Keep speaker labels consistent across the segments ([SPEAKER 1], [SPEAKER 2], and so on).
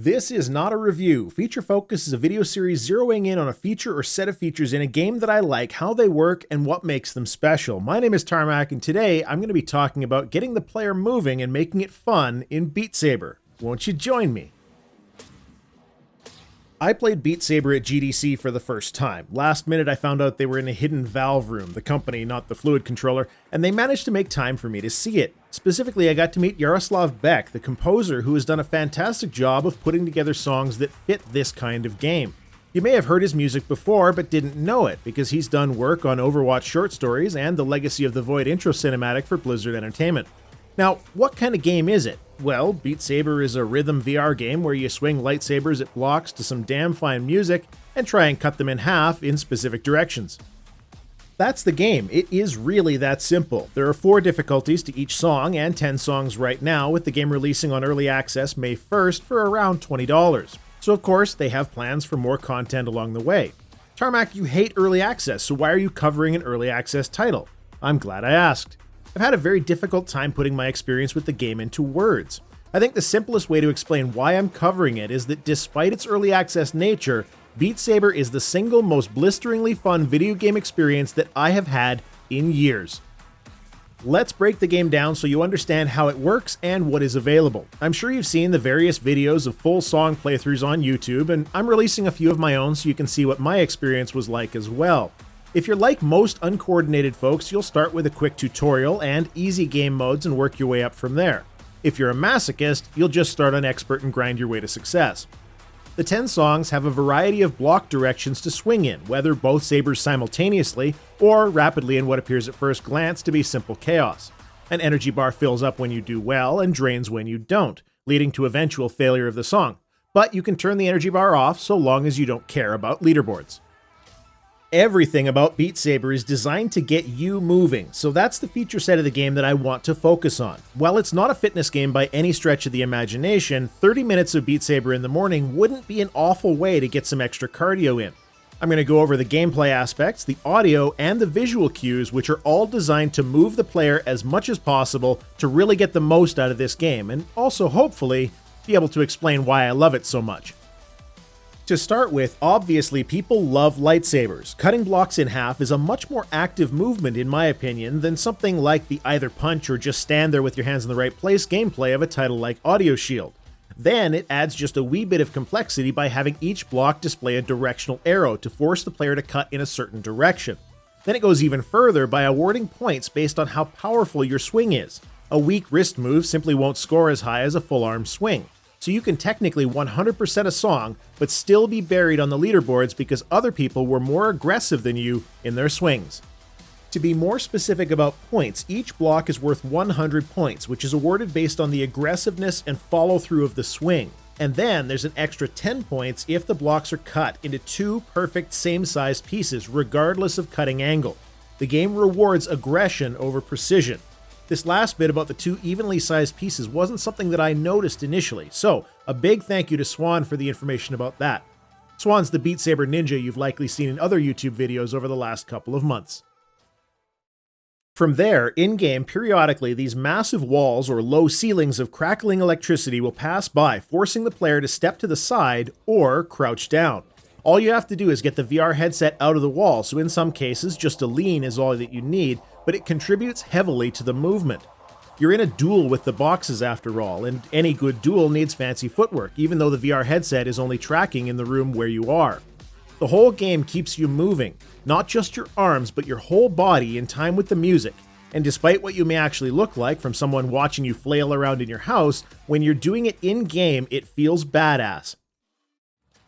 [SPEAKER 1] This is not a review. Feature Focus is a video series zeroing in on a feature or set of features in a game that I like, how they work, and what makes them special. My name is Tarmac, and today I'm going to be talking about getting the player moving and making it fun in Beat Saber. Won't you join me? I played Beat Saber at GDC for the first time. Last minute I found out they were in a hidden Valve room, the company, not the Fluid controller, and they managed to make time for me to see it. Specifically, I got to meet Yaroslav Beck, the composer who has done a fantastic job of putting together songs that fit this kind of game. You may have heard his music before, but didn't know it, because he's done work on Overwatch short stories and the Legacy of the Void intro cinematic for Blizzard Entertainment. Now, what kind of game is it? Well, Beat Saber is a rhythm VR game where you swing lightsabers at blocks to some damn fine music and try and cut them in half in specific directions. That's the game. It is really that simple. There are 4 difficulties to each song and 10 songs right now, with the game releasing on Early Access May 1st for around $20. So of course, they have plans for more content along the way. Tarmac, you hate Early Access, so why are you covering an Early Access title? I'm glad I asked. I've had a very difficult time putting my experience with the game into words. I think the simplest way to explain why I'm covering it is that despite its early access nature, Beat Saber is the single most blisteringly fun video game experience that I have had in years. Let's break the game down so you understand how it works and what is available. I'm sure you've seen the various videos of full song playthroughs on YouTube, and I'm releasing a few of my own so you can see what my experience was like as well. If you're like most uncoordinated folks, you'll start with a quick tutorial and easy game modes and work your way up from there. If you're a masochist, you'll just start on expert and grind your way to success. The 10 songs have a variety of block directions to swing in, whether both sabers simultaneously or rapidly in what appears at first glance to be simple chaos. An energy bar fills up when you do well and drains when you don't, leading to eventual failure of the song. But you can turn the energy bar off so long as you don't care about leaderboards. Everything about Beat Saber is designed to get you moving, so that's the feature set of the game that I want to focus on. While it's not a fitness game by any stretch of the imagination, 30 minutes of Beat Saber in the morning wouldn't be an awful way to get some extra cardio in. I'm going to go over the gameplay aspects, the audio, and the visual cues, which are all designed to move the player as much as possible to really get the most out of this game, and also, hopefully, be able to explain why I love it so much. To start with, obviously people love lightsabers. Cutting blocks in half is a much more active movement in my opinion than something like the either punch or just stand there with your hands in the right place gameplay of a title like Audio Shield. Then it adds just a wee bit of complexity by having each block display a directional arrow to force the player to cut in a certain direction. Then it goes even further by awarding points based on how powerful your swing is. A weak wrist move simply won't score as high as a full arm swing. So you can technically 100% a song, but still be buried on the leaderboards because other people were more aggressive than you in their swings. To be more specific about points, each block is worth 100 points, which is awarded based on the aggressiveness and follow-through of the swing. And then there's an extra 10 points if the blocks are cut into 2 perfect same-sized pieces, regardless of cutting angle. The game rewards aggression over precision. This last bit about the 2 evenly sized pieces wasn't something that I noticed initially, so a big thank you to Swan for the information about that. Swan's the Beat Saber ninja you've likely seen in other YouTube videos over the last couple of months. From there, in-game, periodically these massive walls or low ceilings of crackling electricity will pass by, forcing the player to step to the side or crouch down. All you have to do is get the VR headset out of the wall, so in some cases just a lean is all that you need, but it contributes heavily to the movement. You're in a duel with the boxes after all, and any good duel needs fancy footwork, even though the VR headset is only tracking in the room where you are. The whole game keeps you moving, not just your arms, but your whole body in time with the music. And despite what you may actually look like from someone watching you flail around in your house, when you're doing it in-game, it feels badass.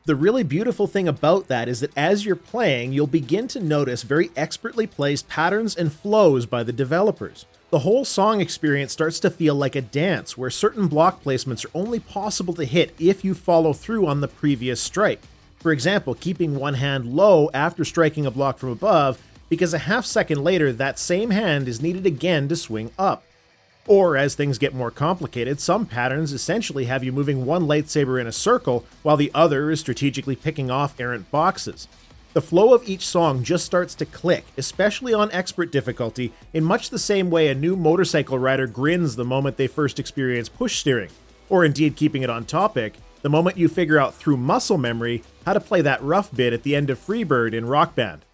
[SPEAKER 1] The really beautiful thing about that is that as you're playing, you'll begin to notice very expertly placed patterns and flows by the developers. The whole song experience starts to feel like a dance, where certain block placements are only possible to hit if you follow through on the previous strike. For example, keeping one hand low after striking a block from above, because a half second later that same hand is needed again to swing up. Or, as things get more complicated, some patterns essentially have you moving one lightsaber in a circle while the other is strategically picking off errant boxes. The flow of each song just starts to click, especially on expert difficulty, in much the same way a new motorcycle rider grins the moment they first experience push steering. Or indeed, keeping it on topic, the moment you figure out through muscle memory how to play that rough bit at the end of Freebird in Rock Band.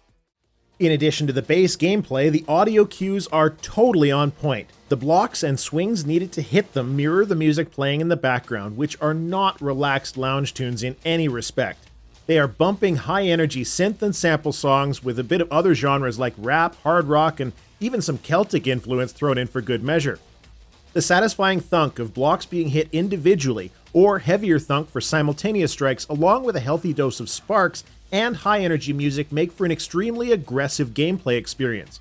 [SPEAKER 1] In addition to the base gameplay, the audio cues are totally on point. The blocks and swings needed to hit them mirror the music playing in the background, which are not relaxed lounge tunes in any respect. They are bumping high-energy synth and sample songs with a bit of other genres like rap, hard rock, and even some Celtic influence thrown in for good measure. The satisfying thunk of blocks being hit individually, or heavier thunk for simultaneous strikes, along with a healthy dose of sparks and high-energy music, make for an extremely aggressive gameplay experience.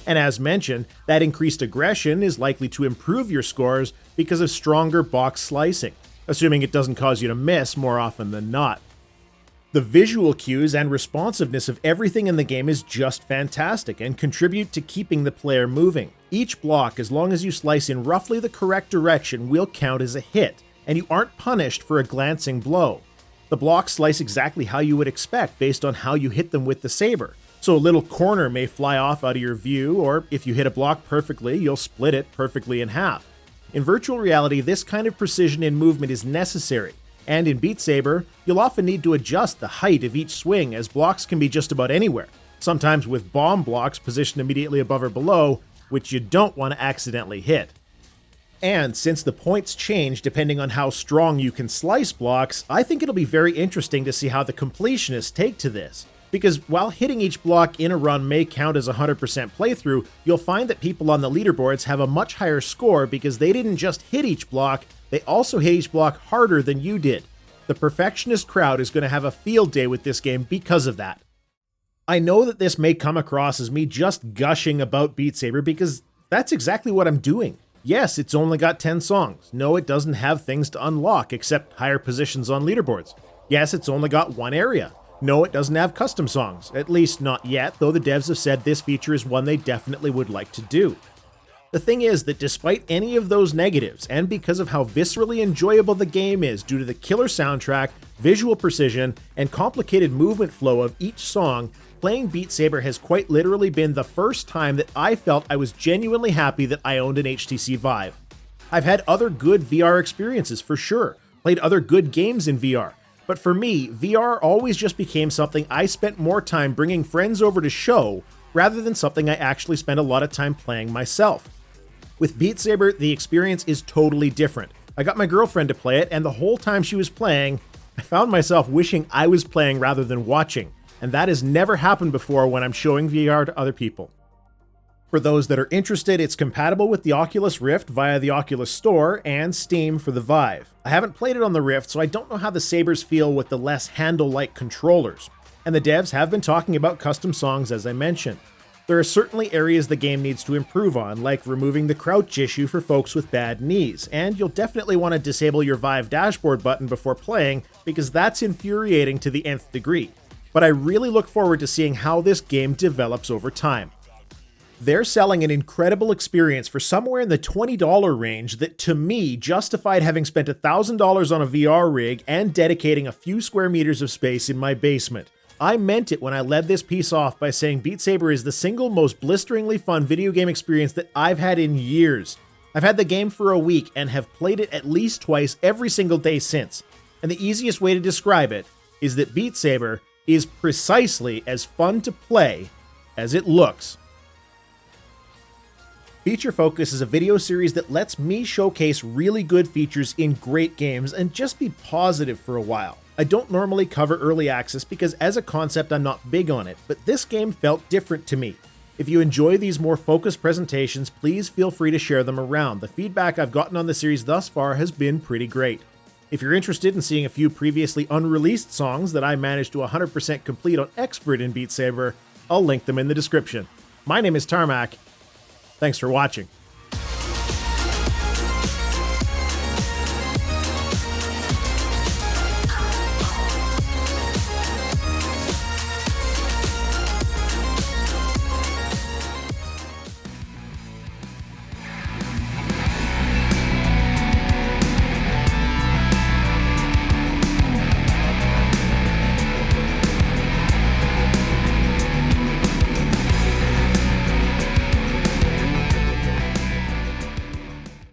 [SPEAKER 1] And as mentioned, that increased aggression is likely to improve your scores because of stronger box slicing, assuming it doesn't cause you to miss more often than not. The visual cues and responsiveness of everything in the game is just fantastic and contribute to keeping the player moving. Each block, as long as you slice in roughly the correct direction, will count as a hit, and you aren't punished for a glancing blow. The blocks slice exactly how you would expect based on how you hit them with the saber. So a little corner may fly off out of your view, or if you hit a block perfectly, you'll split it perfectly in half. In virtual reality, this kind of precision in movement is necessary, and in Beat Saber, you'll often need to adjust the height of each swing, as blocks can be just about anywhere, sometimes with bomb blocks positioned immediately above or below, which you don't want to accidentally hit. And since the points change depending on how strong you can slice blocks, I think it'll be very interesting to see how the completionists take to this. Because while hitting each block in a run may count as a 100% playthrough, you'll find that people on the leaderboards have a much higher score because they didn't just hit each block, they also hit each block harder than you did. The perfectionist crowd is going to have a field day with this game because of that. I know that this may come across as me just gushing about Beat Saber because that's exactly what I'm doing. Yes, it's only got 10 songs. No, it doesn't have things to unlock except higher positions on leaderboards. Yes, it's only got one area. No, it doesn't have custom songs, at least not yet, though the devs have said this feature is one they definitely would like to do. The thing is that despite any of those negatives, and because of how viscerally enjoyable the game is due to the killer soundtrack, visual precision, and complicated movement flow of each song, playing Beat Saber has quite literally been the first time that I felt I was genuinely happy that I owned an HTC Vive. I've had other good VR experiences for sure, played other good games in VR, but for me, VR always just became something I spent more time bringing friends over to show, rather than something I actually spent a lot of time playing myself. With Beat Saber, the experience is totally different. I got my girlfriend to play it, and the whole time she was playing, I found myself wishing I was playing rather than watching, and that has never happened before when I'm showing VR to other people. For those that are interested, it's compatible with the Oculus Rift via the Oculus Store and Steam for the Vive. I haven't played it on the Rift, so I don't know how the sabers feel with the less handle-like controllers. And the devs have been talking about custom songs as I mentioned. There are certainly areas the game needs to improve on, like removing the crouch issue for folks with bad knees, and you'll definitely want to disable your Vive dashboard button before playing, because that's infuriating to the nth degree. But I really look forward to seeing how this game develops over time. They're selling an incredible experience for somewhere in the $20 range that, to me, justified having spent $1,000 on a VR rig and dedicating a few square meters of space in my basement. I meant it when I led this piece off by saying Beat Saber is the single most blisteringly fun video game experience that I've had in years. I've had the game for a week and have played it at least twice every single day since. And the easiest way to describe it is that Beat Saber is precisely as fun to play as it looks. Feature Focus is a video series that lets me showcase really good features in great games and just be positive for a while. I don't normally cover early access because as a concept I'm not big on it, but this game felt different to me. If you enjoy these more focused presentations, please feel free to share them around. The feedback I've gotten on the series thus far has been pretty great. If you're interested in seeing a few previously unreleased songs that I managed to 100% complete on Expert in Beat Saber, I'll link them in the description. My name is Tarmac. Thanks for watching.